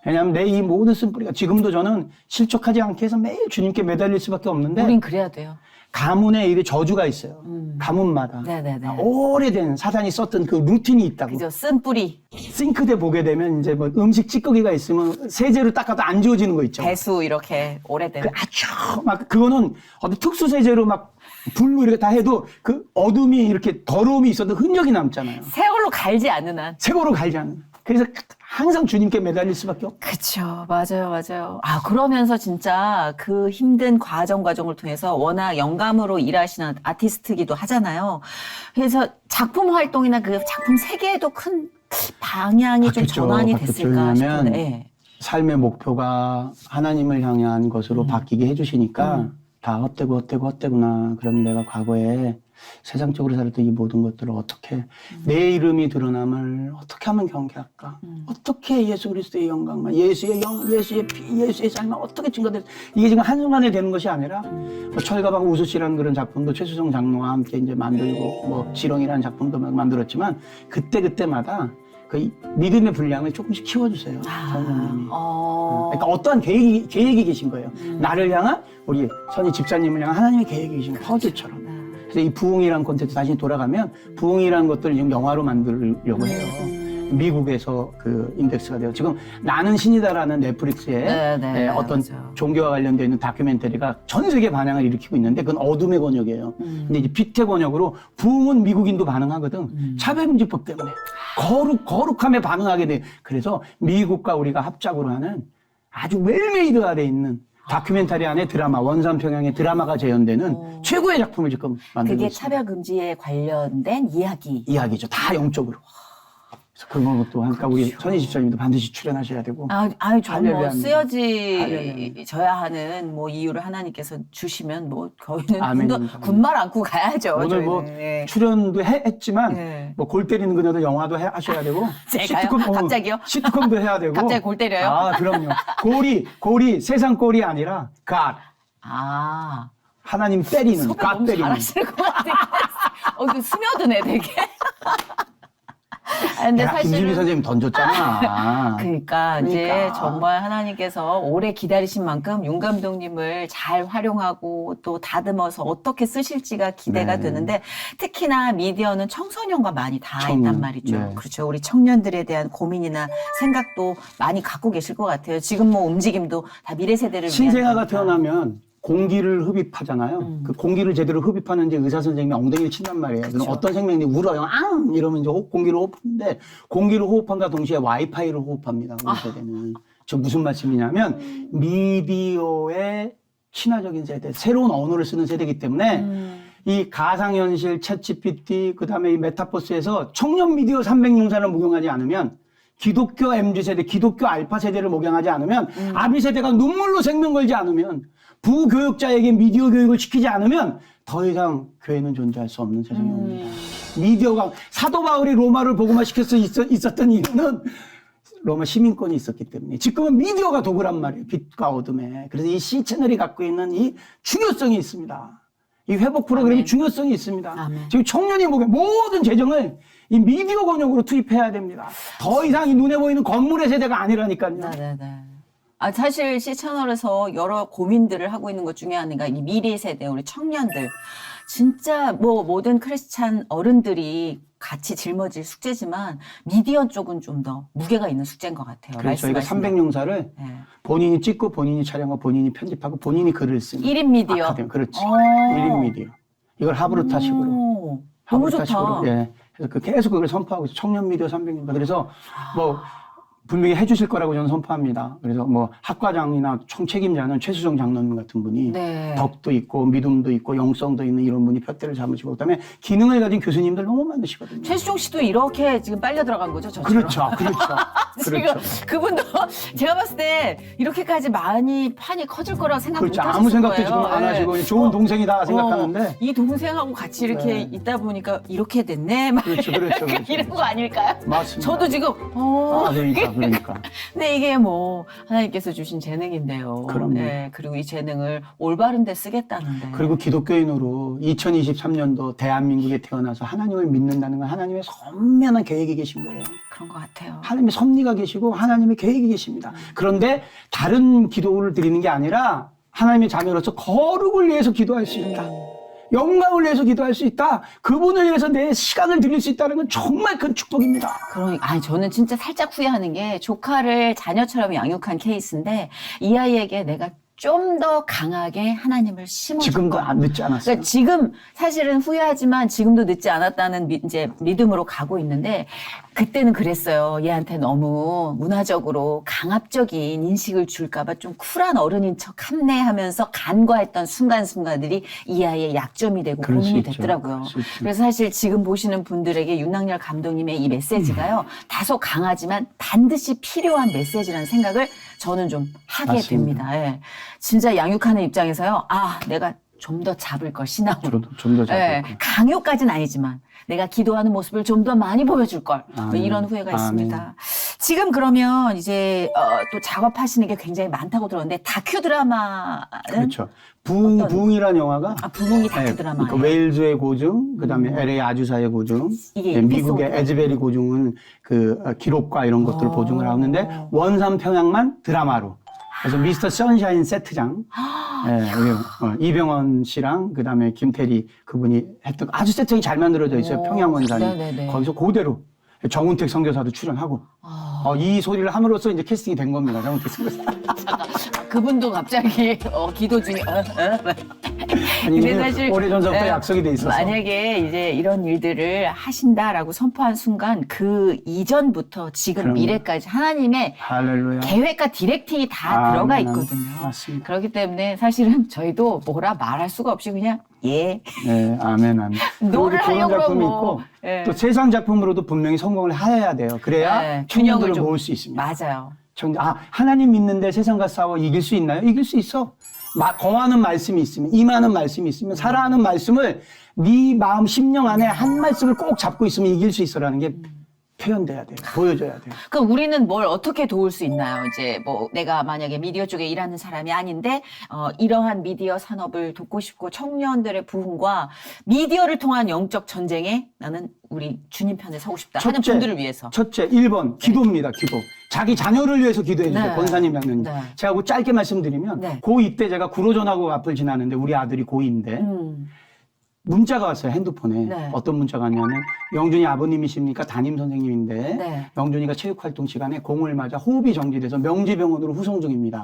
왜냐하면 내 이 모든 쓴뿌리가 지금도 저는 실족하지 않게 해서 매일 주님께 매달릴 수밖에 없는데 우린 그래야 돼요. 가문에 이게 저주가 있어요. 가문마다 네네네. 오래된 사단이 썼던 그 루틴이 있다고. 그죠, 쓴 뿌리, 싱크대 보게 되면 이제 뭐 음식 찌꺼기가 있으면 세제로 닦아도 안 지워지는 거 있죠. 배수 이렇게 오래된. 그 아주 막 그거는 어떤 특수 세제로 막 불로 이렇게 다 해도 그 어둠이 이렇게 더러움이 있어도 흔적이 남잖아요. 세월로 갈지 않는 한. 세고로 갈지 않는. 그래서 항상 주님께 매달릴 수밖에 없고. 그쵸. 맞아요. 아, 그러면서 진짜 그 힘든 과정을 통해서 워낙 영감으로 일하시는 아티스트기도 하잖아요. 그래서 작품 활동이나 그 작품 세계에도 큰 방향이 좀 바뀌었죠. 전환이 바뀌었죠. 됐을까 왜냐하면 싶은데. 예. 삶의 목표가 하나님을 향한 것으로 바뀌게 해주시니까 다 헛되구나. 그럼 내가 과거에 세상적으로 살았던 이 모든 것들을 어떻게 내 이름이 드러남을 어떻게 하면 경계할까? 어떻게 예수 그리스도의 영광만, 예수의 영, 예수의 피, 예수의 삶만 어떻게 증거될? 이게 지금 한순간에 되는 것이 아니라 뭐 철가방 우수씨라는 그런 작품도 최수성 장로와 함께 이제 만들고 뭐 지렁이라는 작품도 만들었지만 그때마다 그 믿음의 분량을 조금씩 키워주세요. 성령님이. 그러니까 어떠한 계획이 계신 거예요. 나를 향한 우리 선희 집사님을 향한 하나님의 계획이 계신 거예요. 퍼즐처럼. 그래서 이 부흥이라는 콘텐츠 다시 돌아가면 부흥이라는 것들을 지금 영화로 만들려고 해요. 미국에서 그 인덱스가 돼요. 지금 나는 신이다라는 넷플릭스에 어떤 맞아요. 종교와 관련되어 있는 다큐멘터리가 전 세계 반향을 일으키고 있는데 그건 어둠의 권역이에요. 근데 이제 빛의 권역으로 부흥은 미국인도 반응하거든. 차별금지법 때문에. 거룩함에 반응하게 돼. 그래서 미국과 우리가 합작으로 하는 아주 웰메이드가 돼 있는 다큐멘터리 안에 드라마, 원산평양의 드라마가 재현되는 최고의 작품을 지금 만들고 그게 있습니다. 차별금지에 관련된 이야기. 이야기죠. 다 영적으로. 그래서 그런 것도 하니까 우리 선희 집사님도 반드시 출연하셔야 되고. 아니 저뭐 할렐루야입니다. 쓰여져야 하는 뭐 이유를 하나님께서 주시면 뭐 저희는 아멘입니다. 군말 안고 가야죠. 오늘 저희는. 뭐 예. 출연도 했지만 네. 뭐 골 때리는 그녀도 영화도 하셔야 되고 제가요? 갑자기요? 시트콤도 해야 되고 갑자기 골 때려요? 아 그럼요. 골이 세상 골이 아니라 God 아. 하나님 때리는 소개 God 너무 때리는 잘하시는 것 같아요. 이거 스며드네 되게. 근데 내가 김진미 사실은 선생님 던졌잖아. 그러니까 이제 그러니까. 정말 하나님께서 오래 기다리신 만큼 윤 감독님을 잘 활용하고 또 다듬어서 어떻게 쓰실지가 기대가 네. 되는데 특히나 미디어는 청소년과 많이 닿아 청년, 있단 말이죠. 네. 그렇죠. 우리 청년들에 대한 고민이나 생각도 많이 갖고 계실 것 같아요. 지금 뭐 움직임도 다 미래 세대를 위한 신생아가 거니까. 태어나면 공기를 흡입하잖아요. 그 공기를 제대로 흡입하는 이제 의사 선생님이 엉덩이를 친단 말이에요. 그럼 어떤 생명이 울어요. 앙! 이러면 이제 공기를 호흡하는데 공기를 호흡함과 동시에 와이파이를 호흡합니다. 우리 세대는. 저 무슨 말씀이냐면 미디어의 친화적인 세대, 새로운 언어를 쓰는 세대이기 때문에 이 가상현실, 챗GPT, 그 다음에 이 메타버스에서 청년 미디어 300용사를 목용하지 않으면 기독교 MZ세대, 기독교 알파 세대를 목용하지 않으면 아비 세대가 눈물로 생명 걸지 않으면 부교육자에게 미디어 교육을 시키지 않으면 더 이상 교회는 존재할 수 없는 세상이 옵니다. 미디어가 사도 바울이 로마를 복음화시켜서 있었던 이유는 로마 시민권이 있었기 때문에 지금은 미디어가 도구란 말이에요. 빛과 어둠에. 그래서 이 C채널이 갖고 있는 이 중요성이 있습니다. 이 회복 프로그램이 중요성이 있습니다. 아멘. 지금 청년이 모든 재정을 이 미디어 권역으로 투입해야 됩니다. 더 이상 이 눈에 보이는 건물의 세대가 아니라니까요. 네네네. 사실 C채널에서 여러 고민들을 하고 있는 것 중에 하나가 이 미래 세대, 우리 청년들. 진짜 뭐 모든 크리스찬 어른들이 같이 짊어질 숙제지만 미디어 쪽은 좀 더 무게가 있는 숙제인 것 같아요. 그래서 저희가 말씀하신 300용사를 네. 본인이 찍고 본인이 촬영하고 본인이 편집하고 본인이 글을 쓰는 1인 미디어. 아카데미. 그렇지. 오. 1인 미디어. 이걸 하브르타식으로. 오, 너무 좋다. 예. 그래서 계속 그걸 선포하고 있어요. 청년 미디어 300용사. 그래서 뭐 분명히 해주실 거라고 저는 선포합니다. 그래서 뭐 학과장이나 총책임자는 최수정 장로님 같은 분이 네. 덕도 있고 믿음도 있고 영성도 있는 이런 분이 푯대를 잡으시고 그다음에 기능을 가진 교수님들 너무 많으시거든요. 최수종 씨도 이렇게 지금 빨려 들어간 거죠, 저처럼. 그렇죠. 지금 그렇죠. 그분도 제가 봤을 때 이렇게까지 많이 판이 커질 거라고 생각 못 그렇죠. 하셨을 아무 생각도 거예요. 지금 안 네. 하시고 좋은 동생이다 생각하는데 이 동생하고 같이 이렇게 네. 있다 보니까 이렇게 됐네. 막 그렇죠. 이런 거 아닐까요? 맞습니다. 저도 지금 그러니까. 근데 이게 뭐 하나님께서 주신 재능인데요. 그럼요. 네, 그리고 이 재능을 올바른 데 쓰겠다는데. 그리고 기독교인으로 2023년도 대한민국에 태어나서 하나님을 믿는다는 건 하나님의 선명한 계획이 계신 거예요. 그런 것 같아요. 하나님의 섭리가 계시고 하나님의 계획이 계십니다. 그런데 다른 기도를 드리는 게 아니라 하나님의 자녀로서 거룩을 위해서 기도할 수 있다. 영광을 위해서 기도할 수 있다. 그분을 위해서 내 시간을 드릴 수 있다는 건 정말 큰 축복입니다. 그러니까 저는 진짜 살짝 후회하는 게 조카를 자녀처럼 양육한 케이스인데 이 아이에게 내가 좀 더 강하게 하나님을 심어줄 지금도 걸. 안 늦지 않았어요. 그러니까 지금 사실은 후회하지만 지금도 늦지 않았다는 이제 믿음으로 가고 있는데 그때는 그랬어요. 얘한테 너무 문화적으로 강압적인 인식을 줄까봐 좀 쿨한 어른인 척 합내하면서 간과했던 순간순간들이 이 아이의 약점이 되고 그럴 수 고민이 있죠. 됐더라고요. 그럴 수 있죠. 그래서 사실 지금 보시는 분들에게 윤낙열 감독님의 이 메시지가요. 다소 강하지만 반드시 필요한 메시지라는 생각을 저는 좀 하게 맞습니다. 됩니다. 예. 진짜 양육하는 입장에서요. 내가 좀 더 잡을 걸 신앙으로. 좀 더 잡을 예, 걸. 강요까지는 아니지만 내가 기도하는 모습을 좀 더 많이 보여줄 걸. 뭐 아멘. 이런 후회가 아멘. 있습니다. 지금 그러면 이제 또 작업하시는 게 굉장히 많다고 들었는데 다큐 드라마는 그렇죠. 어떤- 부흥이라는 영화가 부흥이 다큐 네, 드라마예요. 그러니까 웨일즈의 고증, 그다음에 LA 아주사의 고증, 이게 네, 미국의 에피소드. 에즈베리 고증은 그 기록과 이런 것들을 보증을 하는데 원산 평양만 드라마로. 그래서 미스터 선샤인 세트장, 이병헌 씨랑 그다음에 김태리 그분이 했던 아주 세팅이 잘 만들어져 있어요. 평양 원산이. 네네네. 거기서 그대로 정운택 선교사도 출연하고 이 소리를 함으로써 이제 캐스팅이 된 겁니다. 정운택 선교사. 그분도 갑자기 기도 중에 아니, 근데 이게 사실 오래전부터 네, 약속이 돼 있어서. 만약에 이제 이런 일들을 하신다라고 선포한 순간 그 이전부터 지금 그럼요. 미래까지 하나님의 할렐루야. 계획과 디렉팅이 다 들어가 아멘, 있거든요. 맞습니다. 그렇기 때문에 사실은 저희도 뭐라 말할 수가 없이 그냥 예. 네, 아멘, 아멘. 노를 그리고 좋은 하려고 작품이 그러면 있고 뭐, 예. 또 세상 작품으로도 분명히 성공을 해야 돼요. 그래야 네, 청년들을 균형을 좀- 모을 수 있습니다. 맞아요. 하나님 믿는데 세상과 싸워 이길 수 있나요? 이길 수 있어. 거하는 말씀이 있으면, 임하는 말씀이 있으면, 살아하는 말씀을 네 마음, 심령 안에 한 말씀을 꼭 잡고 있으면 이길 수 있어라는 게 표현돼야 돼요. 보여줘야 돼요. 그럼 우리는 뭘 어떻게 도울 수 있나요? 이제 뭐 내가 만약에 미디어 쪽에 일하는 사람이 아닌데 이러한 미디어 산업을 돕고 싶고 청년들의 부흥과 미디어를 통한 영적 전쟁에 나는 우리 주님 편에 서고 싶다 하는 분들을 위해서. 첫째, 1번, 기도입니다, 기도. 자기 자녀를 위해서 기도해 주세요. 네. 권사님, 장로님. 네. 제가 그 짧게 말씀드리면, 네. 고2 때 제가 구로전하고 앞을 지나는데, 우리 아들이 고2인데, 문자가 왔어요, 핸드폰에. 네. 어떤 문자가 왔냐면, 영준이 아버님이십니까? 담임 선생님인데, 네. 영준이가 체육활동 시간에 공을 맞아 호흡이 정지돼서 명지병원으로 후송 중입니다.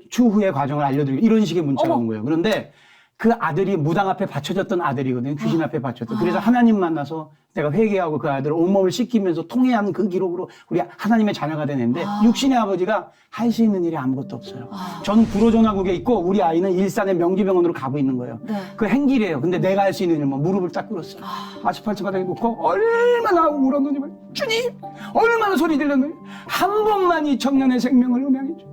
추후의 과정을 알려드리고, 이런 식의 문자가 어머. 온 거예요. 그런데 그 아들이 무당 앞에 바쳐졌던 아들이거든요. 귀신 앞에 바쳤던. 그래서 하나님 만나서 내가 회개하고 그 아들을 온몸을 씻기면서 통회한 그 기록으로 우리 하나님의 자녀가 되는데 육신의 아버지가 할 수 있는 일이 아무것도 없어요. 저는 구로전화국에 있고 우리 아이는 일산의 명지병원으로 가고 있는 거예요. 네. 그 행길이에요. 근데 내가 할 수 있는 일은 뭐 무릎을 딱 꿇었어요. 아스팔트 바닥에 놓고 얼마나 울었는지 주님 얼마나 소리 질렀는지 한 번만 이 청년의 생명을 음향해 줘.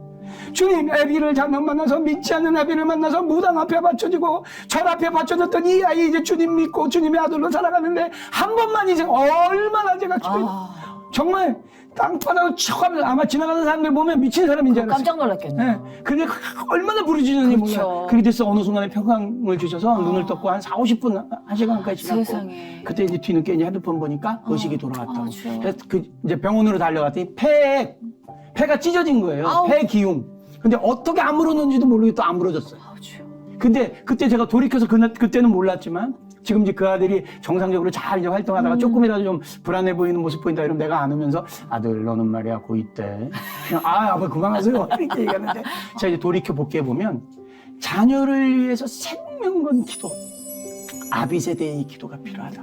주님, 애비를 잘못 만나서 믿지 않는 애비를 만나서 무당 앞에 바쳐지고 절 앞에 바쳐졌던 이 아이 이제 주님 믿고 주님의 아들로 살아가는데 한 번만 이제 얼마나 제가 정말 땅바닥을 척 하면서 아마 지나가는 사람들 보면 미친 사람인 줄 알았어요. 깜짝 놀랐겠네요. 네. 근데 얼마나 부르짖는지 그렇죠. 몰라요. 그렇게 돼서 어느 순간에 평강을 주셔서 눈을 떴고 한 4, 50분, 1시간까지 지났고 세상에. 그때 이제 뒤늦게 이제 핸드폰 보니까 의식이 돌아왔다고. 주여. 그래서 이제 병원으로 달려갔더니 폐가 찢어진 거예요. 아우. 폐 기움. 근데 어떻게 안 물었는지도 모르게 또 안 물어졌어요. 주여. 근데 그때 제가 돌이켜서 그때는 몰랐지만 지금 이제 그 아들이 정상적으로 잘 이제 활동하다가 조금이라도 좀 불안해 보이는 모습 보인다 이러면 내가 안으면서 아들 너는 말이야 고2 때 그냥 아버지 그만하세요 이렇게 얘기하는데 제가 이제 돌이켜 볼게 보면 자녀를 위해서 생명 건 기도 아비 세대의 이 기도가 필요하다.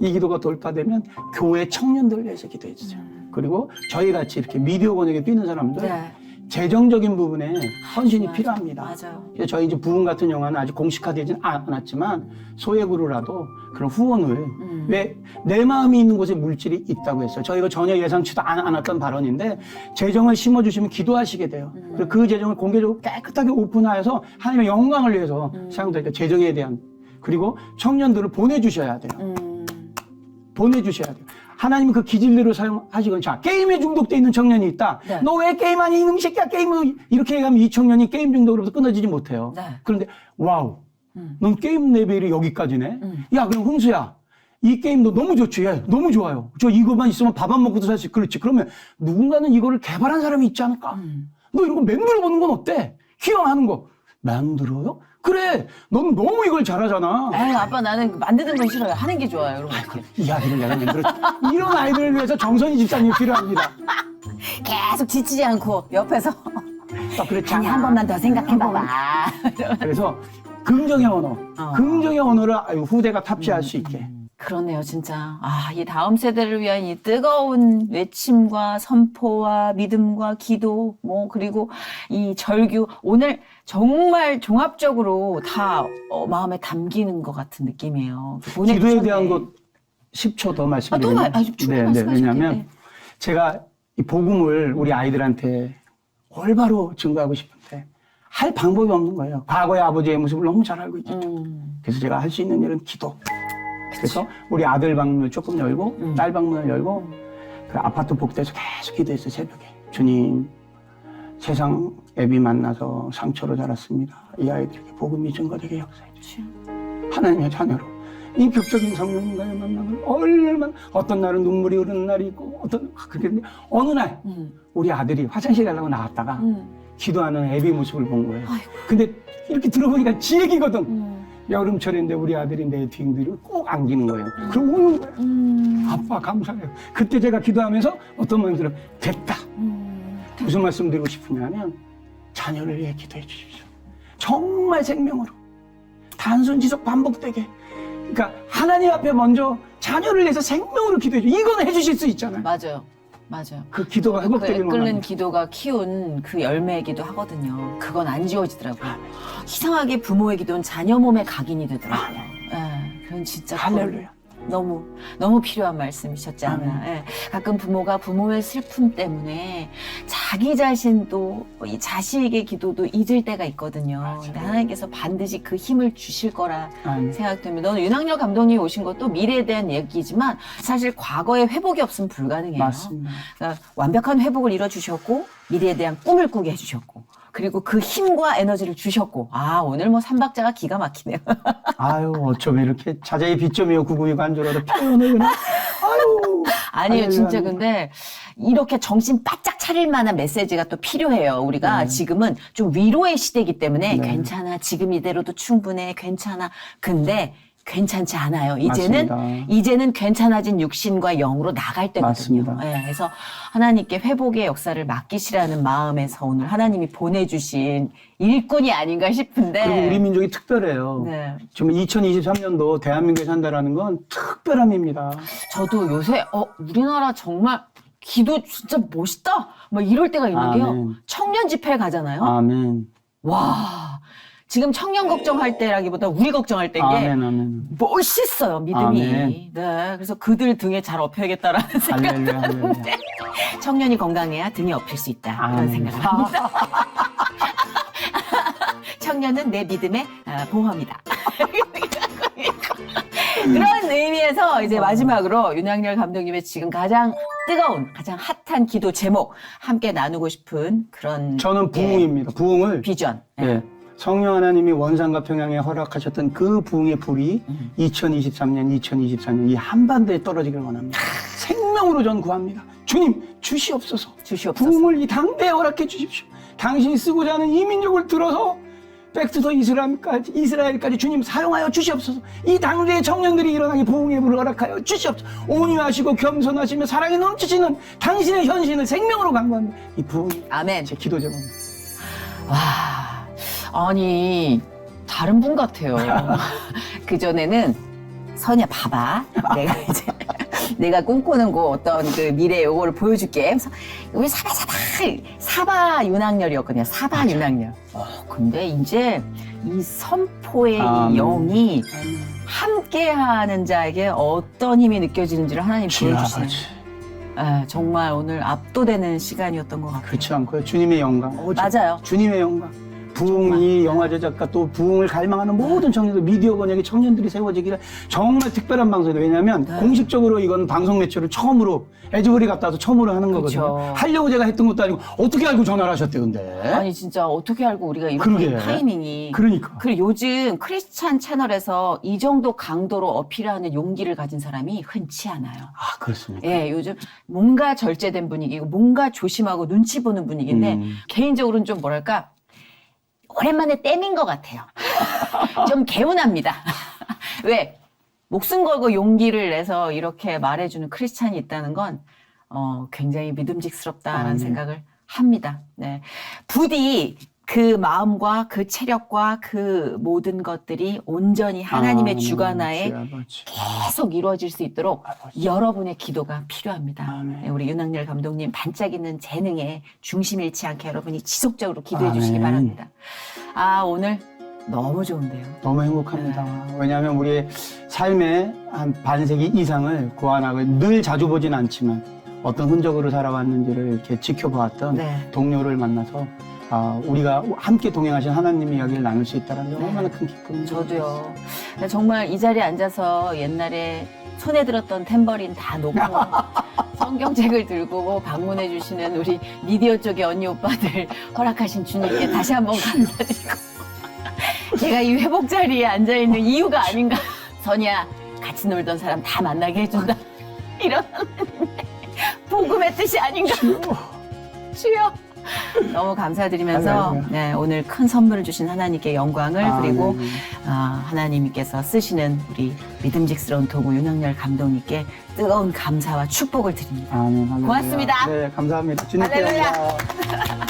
이 기도가 돌파되면 교회 청년들을 위해서 기도해 주세요. 그리고 저희 같이 이렇게 미디어 번역에 뛰는 사람들 네. 재정적인 부분에 헌신이 맞아요. 필요합니다. 맞아요. 그래서 저희 이제 부흥 같은 영화는 아직 공식화되진 않았지만 소액으로라도 그런 후원을 왜 내 마음이 있는 곳에 물질이 있다고 했어요. 저희가 전혀 예상치도 않았던 발언인데 재정을 심어주시면 기도하시게 돼요. 그리고 그 재정을 공개적으로 깨끗하게 오픈하여서 하나님의 영광을 위해서 사용되니까 재정에 대한 그리고 청년들을 보내주셔야 돼요. 보내주셔야 돼요. 하나님은 그 기질대로 사용하시거든요. 자, 게임에 중독돼 있는 청년이 있다. 네. 너 왜 게임하니 이놈 새끼야 게임을 이렇게 얘기하면 이 청년이 게임 중독으로부터 끊어지지 못해요. 네. 그런데 와우, 넌 게임 레벨이 여기까지네. 야, 그럼 홍수야, 이 게임도 너무 좋지. 야, 너무 좋아요. 저 이것만 있으면 밥 안 먹고도 살 수 있지. 그렇지. 그러면 누군가는 이거를 개발한 사람이 있지 않을까? 너 이런 거 만들어 보는 건 어때? 기왕하는 거 만들어요? 그래, 넌 너무 이걸 잘하잖아. 에이, 아빠 나는 만드는 건 싫어요. 하는 게 좋아요. 이런 거. 이 아이를 내가 만들었지. 이런 아이들을 위해서 정선희 집사님이 필요합니다. 계속 지치지 않고 옆에서 딱 그랬잖아. 그냥 한 번만 더 생각해봐봐. 그래서 긍정의 언어, 긍정의 언어를 후대가 탑재할 수 있게. 그렇네요, 진짜. 이 다음 세대를 위한 이 뜨거운 외침과 선포와 믿음과 기도, 그리고 이 절규. 오늘 정말 종합적으로 다 마음에 담기는 것 같은 느낌이에요. 기도에 대한 것 10초 더 말씀드리면. 충분히 말씀하실게요. 왜냐하면 네. 제가 이 복음을 우리 아이들한테 올바로 증거하고 싶은데 할 방법이 없는 거예요. 과거의 아버지의 모습을 너무 잘 알고 있기 때문에. 그래서 제가 할 수 있는 일은 기도. 그래서 우리 아들 방문을 조금 열고 딸 방문을 열고 그 아파트 복도에서 계속 기도했어요. 새벽에. 주님, 세상 애비 만나서 상처로 자랐습니다. 이 아이들에게 복음이 증거되게 역사해 주시오. 하나님의 자녀로 인격적인 성령님과의 만남을 얼마나 어떤 날은 눈물이 흐르는 날이 있고 그렇게 어느 날 우리 아들이 화장실 가려고 나갔다가 기도하는 애비 모습을 본 거예요. 근데 이렇게 들어보니까 지 얘기거든. 여름철인데 우리 아들이 내 뒷뒤를 꼭 안기는 거예요. 그럼 우는 거예요. 아빠 감사해요. 그때 제가 기도하면서 어떤 마음이 들어요. 됐다. 무슨 말씀 드리고 싶으냐면 자녀를 위해 기도해 주십시오. 정말 생명으로 단순 지속 반복되게 그러니까 하나님 앞에 먼저 자녀를 위해서 생명으로 기도해 줘. 이거는 해주실 수 있잖아요. 맞아요. 맞아요. 그 기도가 그 회복되기를 끓는 원합니다. 기도가 키운 그 열매이기도 하거든요. 그건 안 지워지더라고요. 이상하게 부모의 기도는 자녀 몸에 각인이 되더라고요. 예, 그건 진짜 할렐루야. 너무 필요한 말씀이셨지 않나. 예. 가끔 부모가 부모의 슬픔 때문에 자기 자신도 이 자식의 기도도 잊을 때가 있거든요. 근데 하나님께서 반드시 그 힘을 주실 거라 아멘. 생각됩니다. 오늘 윤학열 감독님이 오신 것도 미래에 대한 얘기지만 사실 과거에 회복이 없으면 불가능해요. 맞습니다. 그러니까 완벽한 회복을 이뤄주셨고 미래에 대한 꿈을 꾸게 해주셨고 그리고 그 힘과 에너지를 주셨고 오늘 뭐 삼박자가 기가 막히네요. 아유 어쩜 이렇게 자자의 비점이요 구구이고 한 줄 알아 표현을 그냥 아유 아니에요, 진짜. 할렐루야. 근데 이렇게 정신 바짝 차릴 만한 메시지가 또 필요해요. 우리가 지금은 좀 위로의 시대이기 때문에 네. 괜찮아, 지금 이대로도 충분해, 괜찮아. 근데 괜찮지 않아요. 맞습니다. 이제는 괜찮아진 육신과 영으로 나갈 때거든요. 맞습니다. 예, 그래서 하나님께 회복의 역사를 맡기시라는 마음에서 오늘 하나님이 보내주신 일꾼이 아닌가 싶은데. 그리고 우리 민족이 특별해요. 네. 지금 2023년도 대한민국에 산다라는 건 특별함입니다. 저도 요새 우리나라 정말 기도 진짜 멋있다 막 이럴 때가 있는 게요. 아멘. 청년 집회 가잖아요. 아멘. 와 지금 청년 걱정할 때라기보다 우리 걱정할 때인 게 아멘. 아멘. 멋있어요 믿음이. 아멘. 네, 그래서 그들 등에 잘 엎여야겠다라는 생각. 할렐루야. 할렐루야. 청년이 건강해야 등에 엎일 수 있다 그런 아멘. 생각을 합니다. 청년은 내 믿음의 보험이다. 그런 의미에서 이제 마지막으로 윤학열 감독님의 지금 가장 뜨거운, 가장 핫한 기도 제목 함께 나누고 싶은 그런 저는 부흥입니다. 부흥을 비전. 예. 성령 하나님이 원산과 평양에 허락하셨던 그 부흥의 불이 2023년, 2024년 이 한반도에 떨어지길 원합니다. 생명으로 전 구합니다. 주님 주시옵소서. 주시옵소서. 부흥을 이 당대에 허락해 주십시오. 당신이 쓰고자 하는 이 민족을 들어서 백투더 이스라엘까지 주님 사용하여 주시옵소서. 이 당대의 청년들이 일어나게 부흥의 불을 허락하여 주시옵소서. 온유하시고 겸손하시며 사랑이 넘치시는 당신의 현신을 생명으로 간구합니다. 이 부흥이 아멘. 제 기도 제목입니다. 와, 아니 다른 분 같아요. 그전에는 선이야 봐봐. 내가 꿈꾸는 거 어떤 그 미래 요거를 보여줄게. 그래서 우리 사바 윤학열이었거든요. 사바 윤학열. 근데 이제 이 선포의 이 영이 함께하는 자에게 어떤 힘이 느껴지는지를 하나님 보여주세요. 정말 오늘 압도되는 시간이었던 것 같아요. 그렇지 않고요. 주님의 영광. 맞아요. 주님의 영광. 부흥이 영화 제작과 또 부흥을 갈망하는 모든 청년들, 미디어 번역의 청년들이 세워지기를 정말 특별한 방송이에요. 왜냐하면 공식적으로 이건 방송 매체를 처음으로 에즈버리 갔다 와서 처음으로 하는 거거든요. 그쵸. 하려고 제가 했던 것도 아니고 어떻게 알고 전화를 하셨대 근데. 아니 진짜 어떻게 알고 우리가 이렇게 그러게. 타이밍이. 그러니까. 그리고 요즘 크리스찬 채널에서 이 정도 강도로 어필하는 용기를 가진 사람이 흔치 않아요. 아 그렇습니까? 예, 요즘 뭔가 절제된 분위기고 뭔가 조심하고 눈치 보는 분위기인데 개인적으로는 좀 뭐랄까 오랜만에 땜인 것 같아요. 좀 개운합니다. 왜? 목숨 걸고 용기를 내서 이렇게 말해주는 크리스찬이 있다는 건 굉장히 믿음직스럽다라는 생각을 합니다. 네. 부디 그 마음과 그 체력과 그 모든 것들이 온전히 하나님의 주관하에 계속 이루어질 수 있도록 여러분의 기도가 필요합니다. 네, 우리 윤학열 감독님 반짝이는 재능에 중심 잃지 않게 여러분이 지속적으로 기도해 주시기 바랍니다. 오늘 너무 좋은데요. 너무 행복합니다. 왜냐하면 우리의 삶의 한 반세기 이상을 고안하고 늘 자주 보진 않지만 어떤 흔적으로 살아왔는지를 이렇게 지켜보았던 동료를 만나서 우리가 함께 동행하신 하나님 이야기를 나눌 수 있다는 게 얼마나 큰 기쁨입니다. 저도요. 정말 이 자리에 앉아서 옛날에 손에 들었던 탬버린 다 놓고 성경책을 들고 방문해 주시는 우리 미디어 쪽의 언니 오빠들 허락하신 주님께 다시 한번 감사드리고 제가 이 회복 자리에 앉아있는 이유가 아닌가. 선이야 같이 놀던 사람 다 만나게 해준다. 이런 복음의 뜻이 아닌가. 주여. 너무 감사드리면서 오늘 큰 선물을 주신 하나님께 영광을 그리고 하나님께서 쓰시는 우리 믿음직스러운 도구 윤학열 감독님께 뜨거운 감사와 축복을 드립니다. 아멘. 할렐루야. 고맙습니다. 네, 감사합니다. 주님께 할렐루야. 영광.